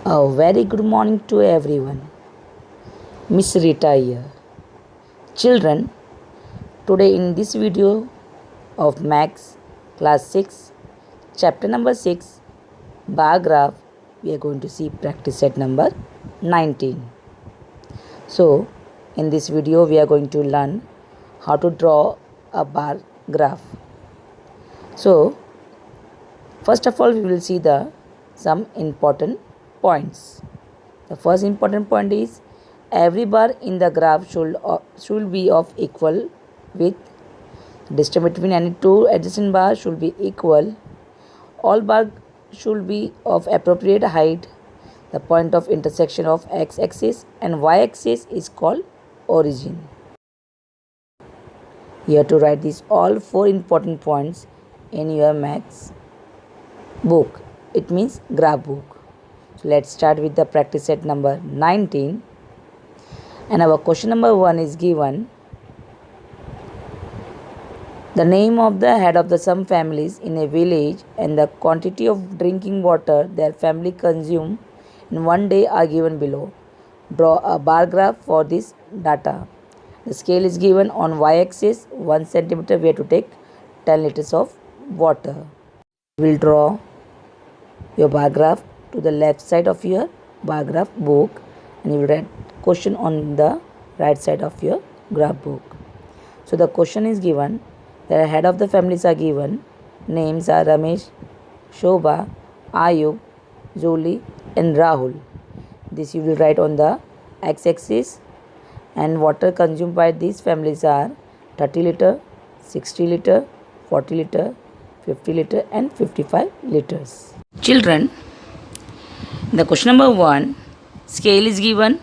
A very good morning to everyone. Miss Rita here. Children, today in this video of Max class 6, chapter number 6, bar graph, we are going to see practice set number 19. So, in this video we are going to learn how to draw a bar graph. So, first of all we will see some important points. The first important point is every bar in the graph should be of equal width. Distance between any two adjacent bars should be equal. All bars should be of appropriate height. The point of intersection of x-axis and y-axis is called origin. You have to write these all 4 important points in your maths book. It means graph book. So let's start with the practice set number 19. And our question number 1 is given. The name of the head of some families in a village and the quantity of drinking water their family consume in one day are given below. Draw a bar graph for this data. The scale is given on y-axis 1 centimeter. We have to take 10 liters of water. We will draw your bar graph to the left side of your bar graph book, and you will write question on the right side of your graph book. So the question is given. The head of the families are given. Names are Ramesh, Shobha, Ayub, Zoli and Rahul. This you will write on the x-axis, and water consumed by these families are 30 liter, 60 liter, 40 liter, 50 liter and 55 liters. Children, the question number 1, scale is given.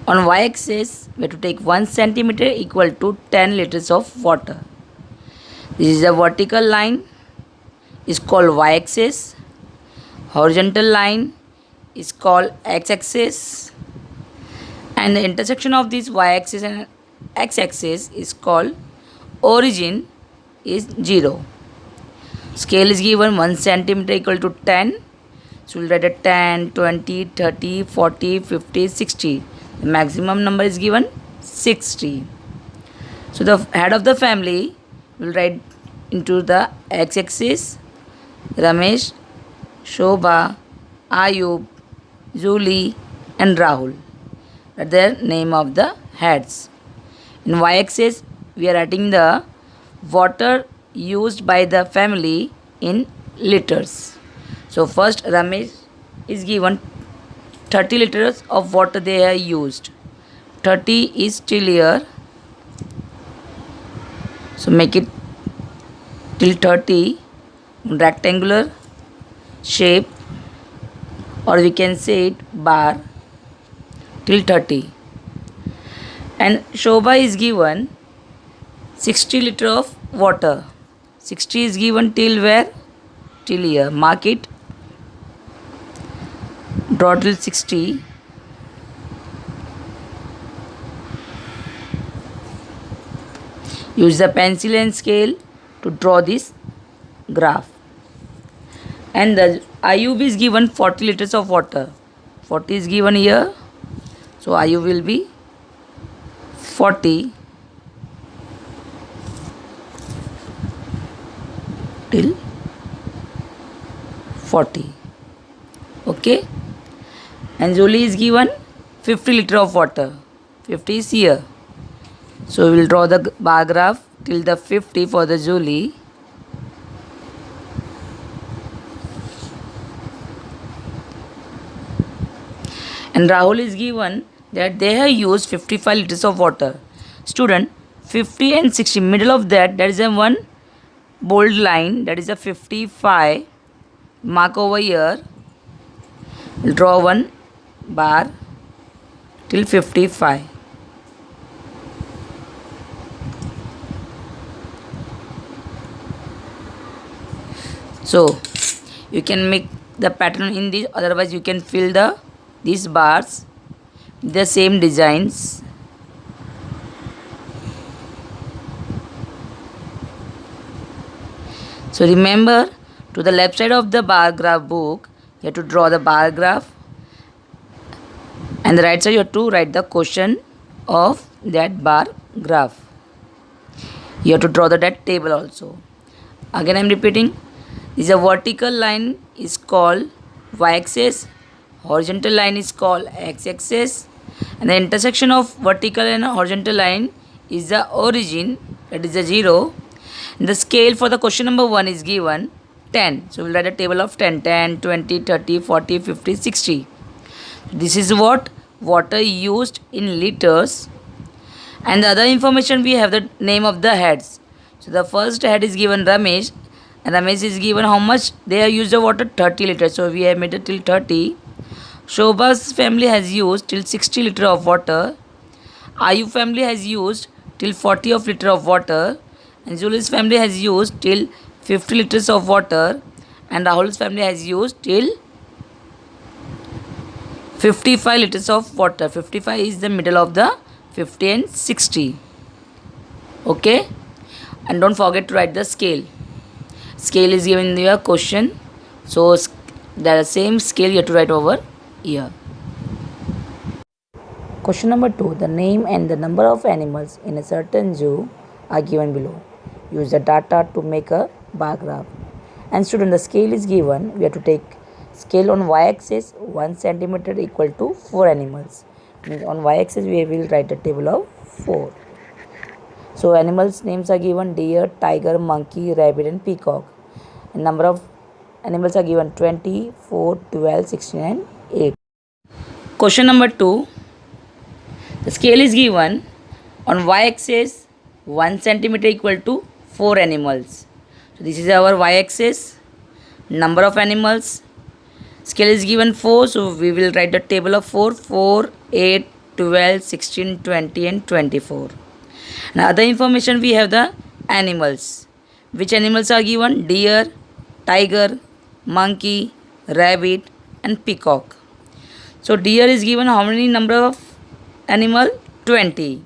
On y-axis, we have to take 1 centimeter equal to 10 liters of water. This is a vertical line, is called y-axis. Horizontal line is called x-axis. And the intersection of this y-axis and x-axis is called origin is 0. Scale is given 1 centimeter equal to 10. So we'll write a 10, 20, 30, 40, 50, 60. The maximum number is given 60. So the head of the family will write into the x-axis Ramesh, Shobha, Ayub, Zuli and Rahul. That's the name of the heads. In y-axis we are writing the water used by the family in liters. So first Ramesh is given 30 liters of water they have used. 30 is still here. So make it till 30 rectangular shape, or we can say it bar till 30. And Shobha is given 60 liter of water. 60 is given till where? Till here. Mark it. Draw till 60. Use the pencil and scale to draw this graph. And the Ayub is given 40 liters of water. 40 is given here. So Ayub will be 40 till 40. Okay. And Zoli is given 50 liter of water. 50 is here. So we will draw the bar graph till the 50 for the Zoli. And Rahul is given that they have used 55 liters of water. Student, 50 and 60, middle of that, there is a one bold line, that is a 55. Mark over here. We'll draw one bar till 55. So you can make the pattern in this, otherwise you can fill these bars with the same designs. So remember, to the left side of the bar graph book, you have to draw the bar graph And the right side you have to write the question of that bar graph. You have to draw that table also. Again I am repeating, this is a vertical line is called y-axis, horizontal line is called x-axis, and the intersection of vertical and horizontal line is the origin, that is the 0. And the scale for the question number 1 is given 10. So we will write a table of 10, 10, 20, 30, 40, 50, 60. This is what water used in liters. And the other information, we have the name of the heads. So the first head is given Ramesh, and Ramesh is given how much they have used the water, 30 liters. So we have made it till 30. Shobha's family has used till 60 liter of water. Ayub family has used till 40 of liter of water. And Julie's family has used till 50 liters of water. And Rahul's family has used till 55 liters of water. 55 is the middle of the 50 and 60. Okay, and don't forget to write the scale. Scale is given in your question, so the same scale you have to write over here. Question number 2. The name and the number of animals in a certain zoo are given below. Use the data to make a bar graph. And student, the scale is given. We have to take scale on y-axis, 1 centimeter equal to 4 animals. On y-axis we will write a table of 4. So animals names are given: deer, tiger, monkey, rabbit and peacock. And number of animals are given 20, 4, 12, 16 and 8. Question number 2. The scale is given on y-axis, 1 centimeter equal to 4 animals. So this is our y-axis. Number of animals. Scale is given 4, so we will write the table of 4, 4, 8, 12, 16, 20 and 24. And other information, we have the animals. Which animals are given? Deer, tiger, monkey, rabbit and peacock. So deer is given how many number of animal? 20.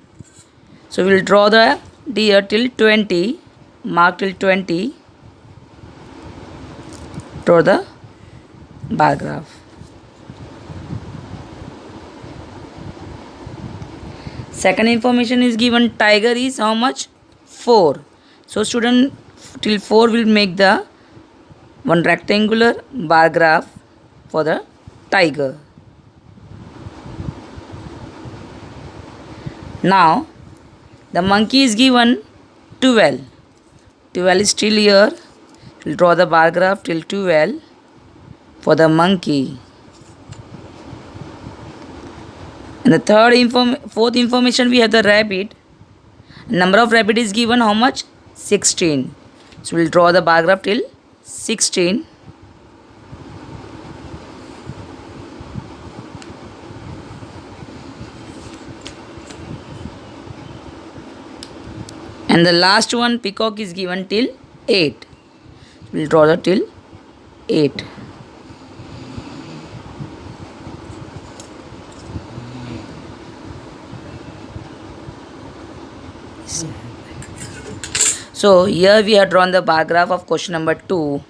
So we will draw the deer till 20, mark till 20, draw the bar graph. Second information is given, tiger is how much? 4. So student, till 4 will make the one rectangular bar graph for the tiger. Now the monkey is given 12. 12 is still here. We'll draw the bar graph till 12 for the monkey. And the fourth information, we have the rabbit. Number of rabbit is given how much? 16. So we'll draw the bar graph till 16. And the last one, peacock, is given till 8. We'll draw the till 8. So here we have drawn the bar graph of question number 2.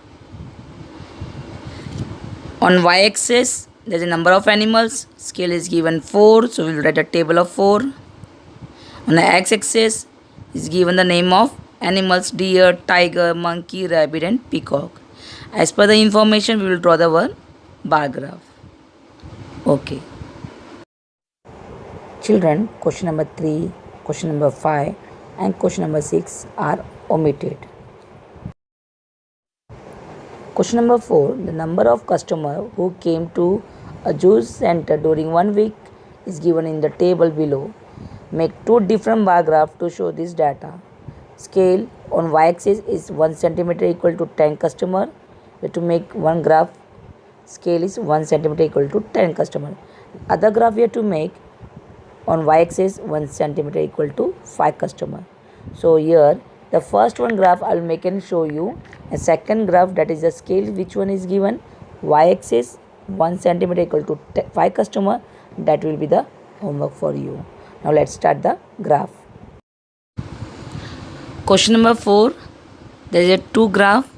On y-axis there is a number of animals. Scale is given 4, so we will write a table of 4. On the x-axis is given the name of animals: deer, tiger, monkey, rabbit and peacock. As per the information, we will draw the bar graph. Okay. Children, question number 3, question number 5 and question number 6 are omitted. Question number 4. The number of customers who came to a juice center during 1 week is given in the table below. Make 2 different bar graphs to show this data. Scale on y-axis is 1 centimeter equal to 10 customer. We have to make one graph. Scale is 1 centimeter equal to 10 customer. Other graph we have to make on y-axis 1 centimeter equal to 5 customer. So here the first one graph I will make and show you. A second graph, that is the scale, which one is given? Y-axis 1 centimeter equal to 5 customer. That will be the homework for you. Now let's start the graph. Question number 4. There is a 2 graph.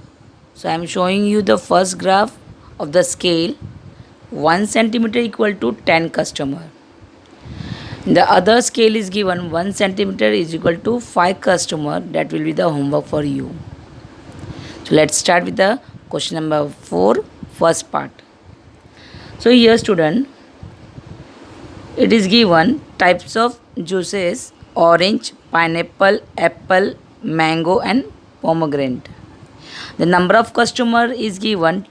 So I am showing you the first graph of the scale. 1 centimeter equal to 10 customer. The other scale is given 1 centimeter is equal to 5 customer. That will be the homework for you. So let's start with the question number 4, first part. So here student, it is given types of juices: orange, pineapple, apple, mango and pomegranate. The number of customer is given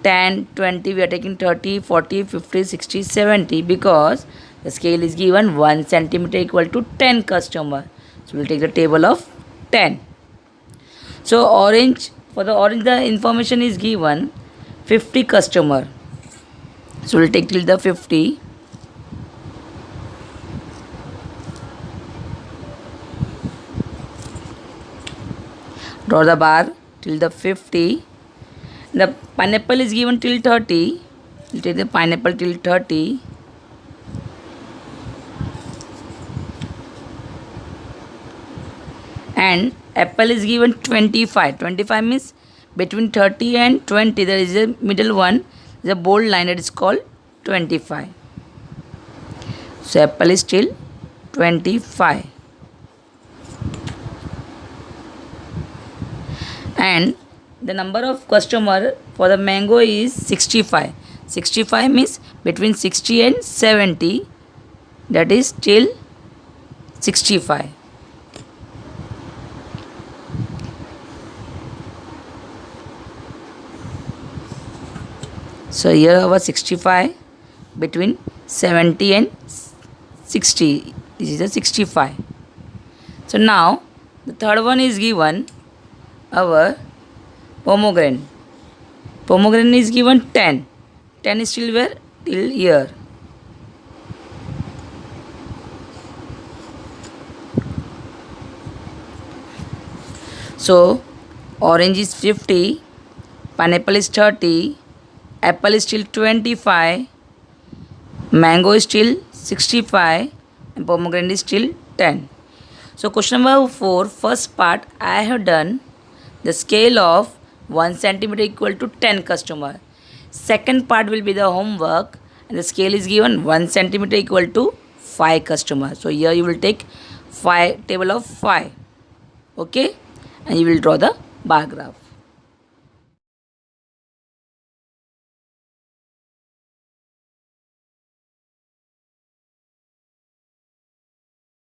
10, 20, we are taking 30, 40, 50, 60, 70 because the scale is given 1 centimeter equal to 10 customer. So we will take the table of 10. So orange, for the orange the information is given 50 customer. So we will take till the 50. Draw the bar till the 50. The pineapple is given till 30. We'll take the pineapple till 30. And apple is given 25. 25 means between 30 and 20 there is a middle one. There is a bold line that is called 25. So apple is still 25. And the number of customer for the mango is 65. 65 means between 60 and 70. That is still 65. So here our 65 between 70 and 60. This is a 65. So now the third one is given our pomegranate. Pomegranate is given 10. 10 is still where? Till here. So orange is 50, pineapple is 30, apple is still 25, mango is still 65 and pomegranate is still 10. So question number 4, first part I have done the scale of 1 centimeter equal to 10 customer. Second part will be the homework and the scale is given 1 centimeter equal to 5 customer. So here you will take table of 5. Okay, and you will draw the bar graph.